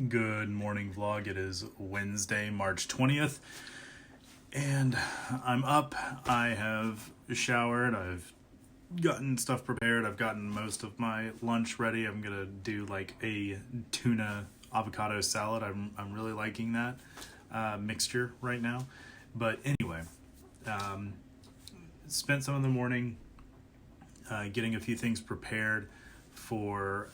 Good morning vlog. It is Wednesday, March 20th, and I'm up. I have showered. I've gotten stuff prepared. I've gotten most of my lunch ready. I'm gonna do like a tuna avocado salad. I'm really liking that mixture right now. But anyway, spent some of the morning getting a few things prepared for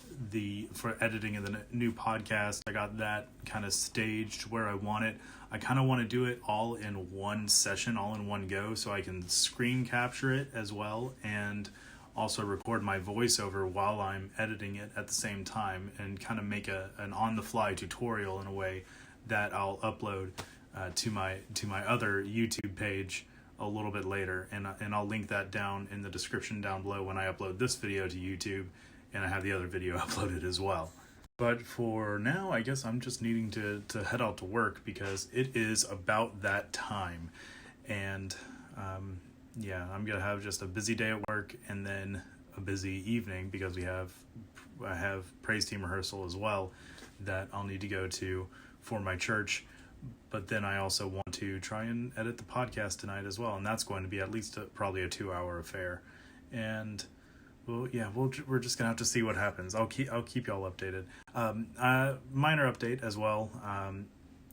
editing of the new podcast. I got that kind of staged where I want it. I kind of want to do it all in one session, all in one go, so I can screen capture it as well and also record my voiceover while I'm editing it at the same time, and kind of make an on-the-fly tutorial in a way that I'll upload to my other YouTube page a little bit later, and I'll link that down in the description down below when I upload this video to YouTube, and I have the other video uploaded as well. But for now, I guess I'm just needing to head out to work because it is about that time. And yeah, I'm gonna have just a busy day at work and then a busy evening because I have praise team rehearsal as well that I'll need to go to for my church. But then I also want to try and edit the podcast tonight as well, and that's going to be at least probably a 2-hour affair. And well, yeah, we're just gonna have to see what happens. I'll keep y'all updated. Minor update as well.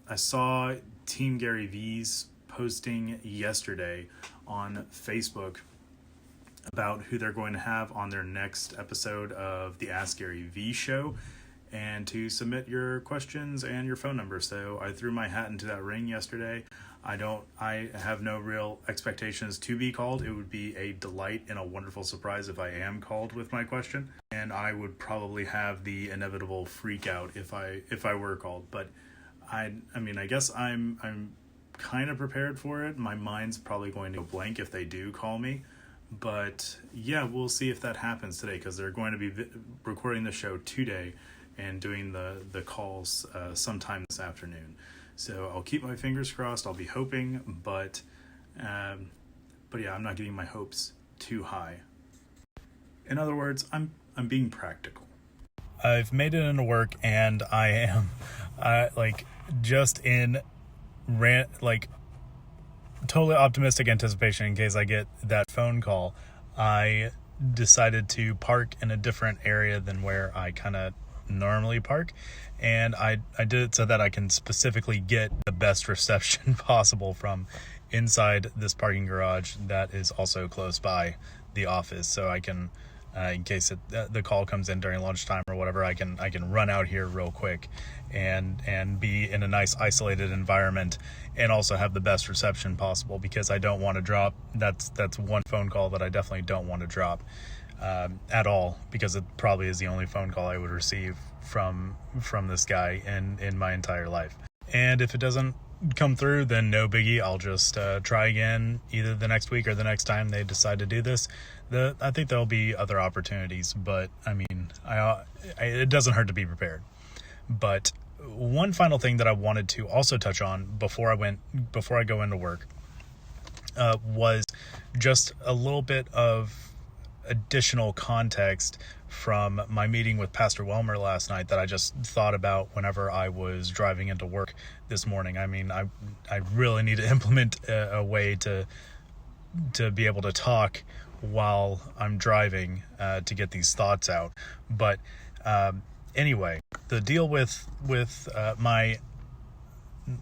I saw Team Gary V's posting yesterday on Facebook about who they're going to have on their next episode of the Ask Gary V show, and to submit your questions and your phone number. So I threw my hat into that ring yesterday. I have no real expectations to be called. It would be a delight and a wonderful surprise if I am called with my question, and I would probably have the inevitable freak out if I were called. But I mean, I guess I'm kind of prepared for it. My mind's probably going to go blank if they do call me. But yeah, we'll see if that happens today, because they're going to be recording the show today and doing the calls sometime this afternoon. So I'll keep my fingers crossed. I'll be hoping, but yeah, I'm not getting my hopes too high. In other words, I'm being practical. I've made it into work, and I am just in totally optimistic anticipation in case I get that phone call. I decided to park in a different area than where I kind of normally park, and I did it so that I can specifically get the best reception possible from inside this parking garage that is also close by the office, so I can in case the call comes in during lunchtime or whatever, I can run out here real quick and be in a nice isolated environment and also have the best reception possible, because I don't want to drop. That's one phone call that I definitely don't want to drop at all, because it probably is the only phone call I would receive from this guy in my entire life. And if it doesn't come through, then no biggie. I'll just try again either the next week or the next time they decide to do this. I think there'll be other opportunities, but I mean, it doesn't hurt to be prepared. But one final thing that I wanted to also touch on before I go into work was just a little bit of additional context from my meeting with Pastor Welmer last night that I just thought about whenever I was driving into work this morning. I mean, I really need to implement a way to be able to talk while I'm driving to get these thoughts out. But anyway, the deal with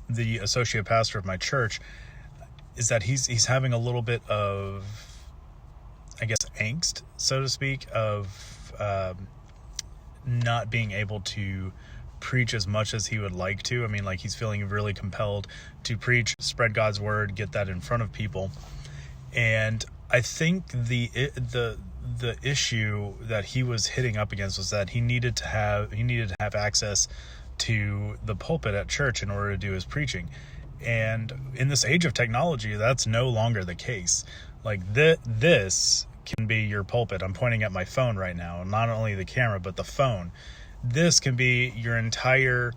the associate pastor of my church is that he's having a little bit of, I guess, angst, so to speak, of not being able to preach as much as he would like to. I mean, like, he's feeling really compelled to preach, spread God's word, get that in front of people. And I think the issue that he was hitting up against was that he needed to have access to the pulpit at church in order to do his preaching. And in this age of technology, that's no longer the case. Like, this can be your pulpit. I'm pointing at my phone right now, not only the camera, but the phone. This can be your entire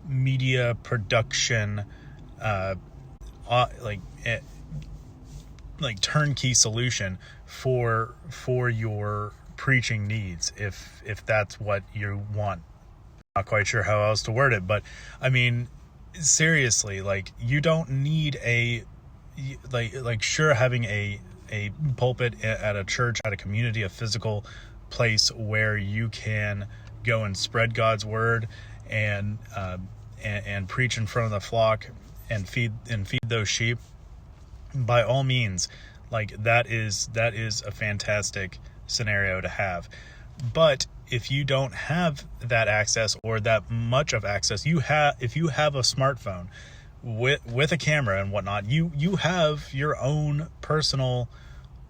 media production, like turnkey solution for your preaching needs, if that's what you want not quite sure how else to word it, but I mean, seriously, like, you don't need sure, having a pulpit at a church, at a community, a physical place where you can go and spread God's word and preach in front of the flock and feed those sheep. By all means, like, that is a fantastic scenario to have. But if you don't have that access, or that much of access, if you have a smartphone with a camera and whatnot, you have your own personal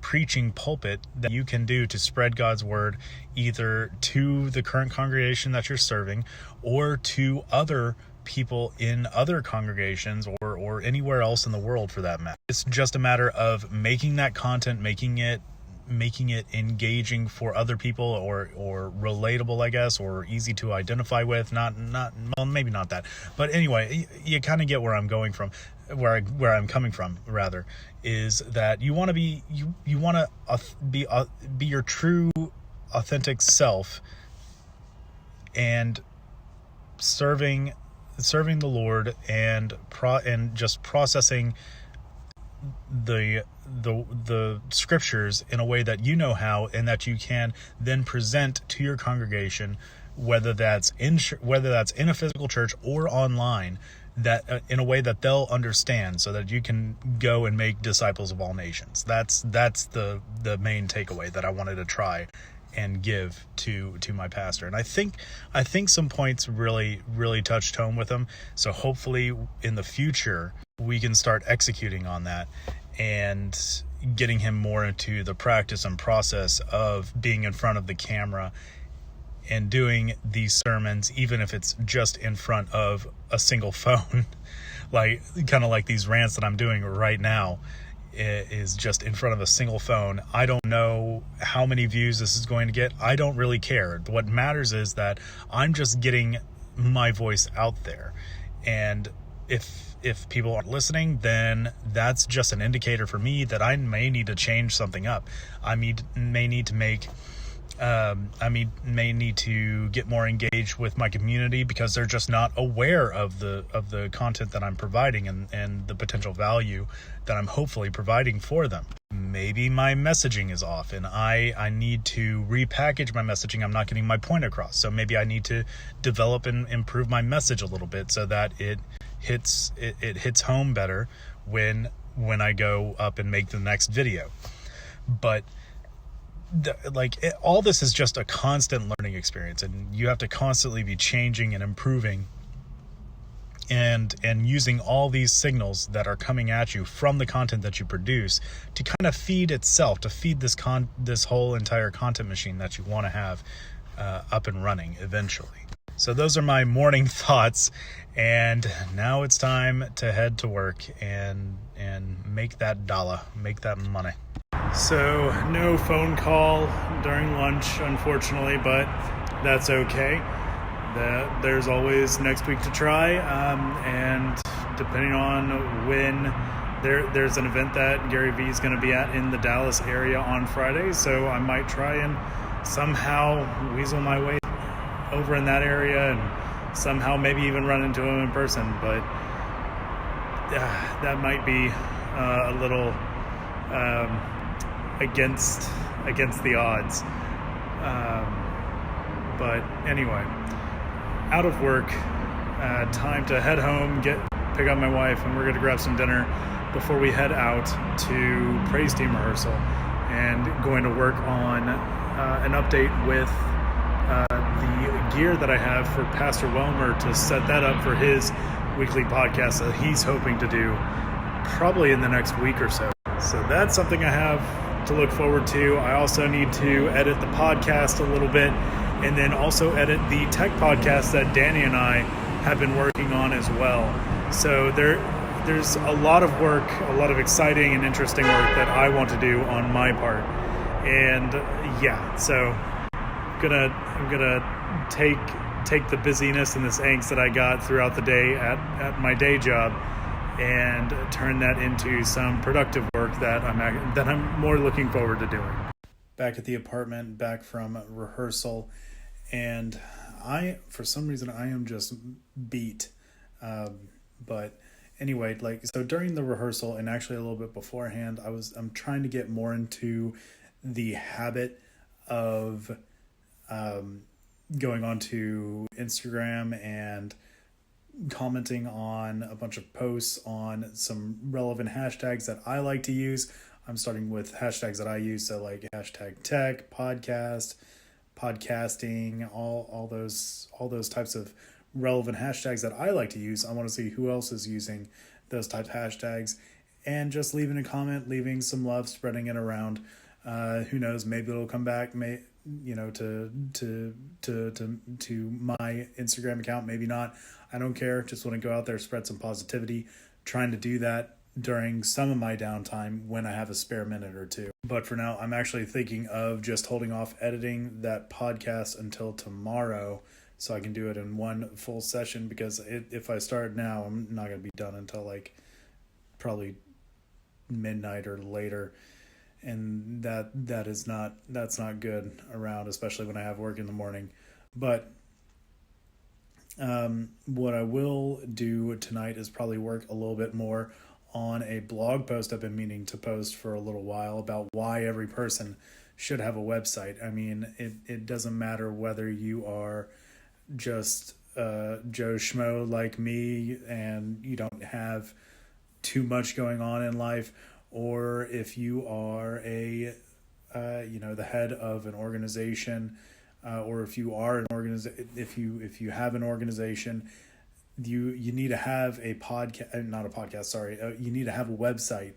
preaching pulpit that you can do to spread God's word, either to the current congregation that you're serving, or to other people in other congregations, or anywhere else in the world for that matter. It's just a matter of making that content, making it engaging for other people, or relatable, I guess, or easy to identify with. Not well, maybe not that, but anyway, you kind of get where I'm going from, where I'm coming from, rather, is that you want to be your true, authentic self, and serving the Lord, and just processing the scriptures in a way that you know how, and that you can then present to your congregation, whether that's in a physical church or online, that in a way that they'll understand, so that you can go and make disciples of all nations. That's the main takeaway that I wanted to try and give to my pastor. And I think some points really touched home with him. So hopefully in the future we can start executing on that, and getting him more into the practice and process of being in front of the camera and doing these sermons, even if it's just in front of a single phone, kind of like these rants that I'm doing right now, is just in front of a single phone. I don't know how many views this is going to get. I don't really care. What matters is that I'm just getting my voice out there. And if people aren't listening, then that's just an indicator for me that I may need to change something up. I may need to get more engaged with my community, because they're just not aware of the content that I'm providing, and the potential value that I'm hopefully providing for them. Maybe my messaging is off, and I need to repackage my messaging. I'm not getting my point across. So maybe I need to develop and improve my message a little bit, so that it hits home better when I go up and make the next video. But all this is just a constant learning experience, and you have to constantly be changing and improving, and using all these signals that are coming at you from the content that you produce to kind of feed itself, to feed this whole entire content machine that you want to have up and running eventually. So those are my morning thoughts, and now it's time to head to work and make that dollar, make that money. So no phone call during lunch, unfortunately, but that's okay. There's always next week to try, and depending on when there's an event that Gary Vee is going to be at in the Dallas area on Friday, so I might try and somehow weasel my way over in that area, and somehow maybe even run into him in person. But that might be a little against the odds. But anyway, out of work, time to head home, pick up my wife, and we're going to grab some dinner before we head out to praise team rehearsal, and going to work on an update with the gear that I have for Pastor Welmer, to set that up for his weekly podcast that he's hoping to do probably in the next week or so. So that's something I have to look forward to. I also need to edit the podcast a little bit, and then also edit the tech podcast that Danny and I have been working on as well. So there's a lot of work, a lot of exciting and interesting work that I want to do on my part. And yeah, so I'm gonna take the busyness and this angst that I got throughout the day at my day job, and turn that into some productive work that I'm more looking forward to doing. Back at the apartment, back from rehearsal, and for some reason, I am just beat. But anyway, like, so during the rehearsal and actually a little bit beforehand, I'm trying to get more into the habit of going onto Instagram and commenting on a bunch of posts on some relevant hashtags that I like to use. I'm starting with hashtags that I use, so like hashtag tech, podcast, podcasting, all those types of relevant hashtags that I like to use. I want to see who else is using those types of hashtags, and just leaving a comment, leaving some love, spreading it around. Who knows? Maybe it'll come back. To my Instagram account. Maybe not. I don't care. Just want to go out there, spread some positivity. Trying to do that during some of my downtime when I have a spare minute or two. But for now, I'm actually thinking of just holding off editing that podcast until tomorrow, so I can do it in one full session, because if I start now, I'm not going to be done until like probably midnight or later. And that's not good around, especially when I have work in the morning. But what I will do tonight is probably work a little bit more on a blog post I've been meaning to post for a little while about why every person should have a website. I mean, it doesn't matter whether you are just Joe Schmo like me and you don't have too much going on in life, or if you are the head of an organization, or if you are if you have an organization, you need to have a podcast, not a podcast, sorry, you need to have a website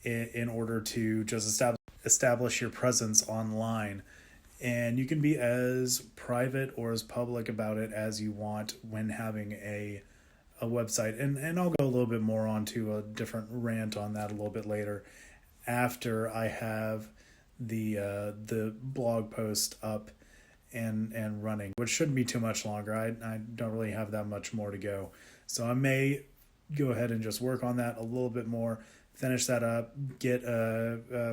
in order to just establish your presence online. And you can be as private or as public about it as you want when having a website. And I'll go a little bit more onto a different rant on that a little bit later, after I have the blog post up and running, which shouldn't be too much longer. I don't really have that much more to go. So I may go ahead and just work on that a little bit more, finish that up,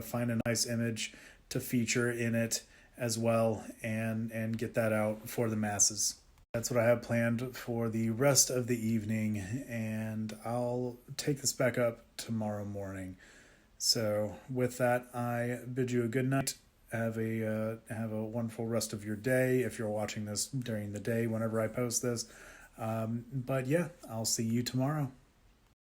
find a nice image to feature in it as well, and get that out for the masses. That's what I have planned for the rest of the evening, and I'll take this back up tomorrow morning. So with that, I bid you a good night. Have a wonderful rest of your day if you're watching this during the day whenever I post this. But yeah, I'll see you tomorrow.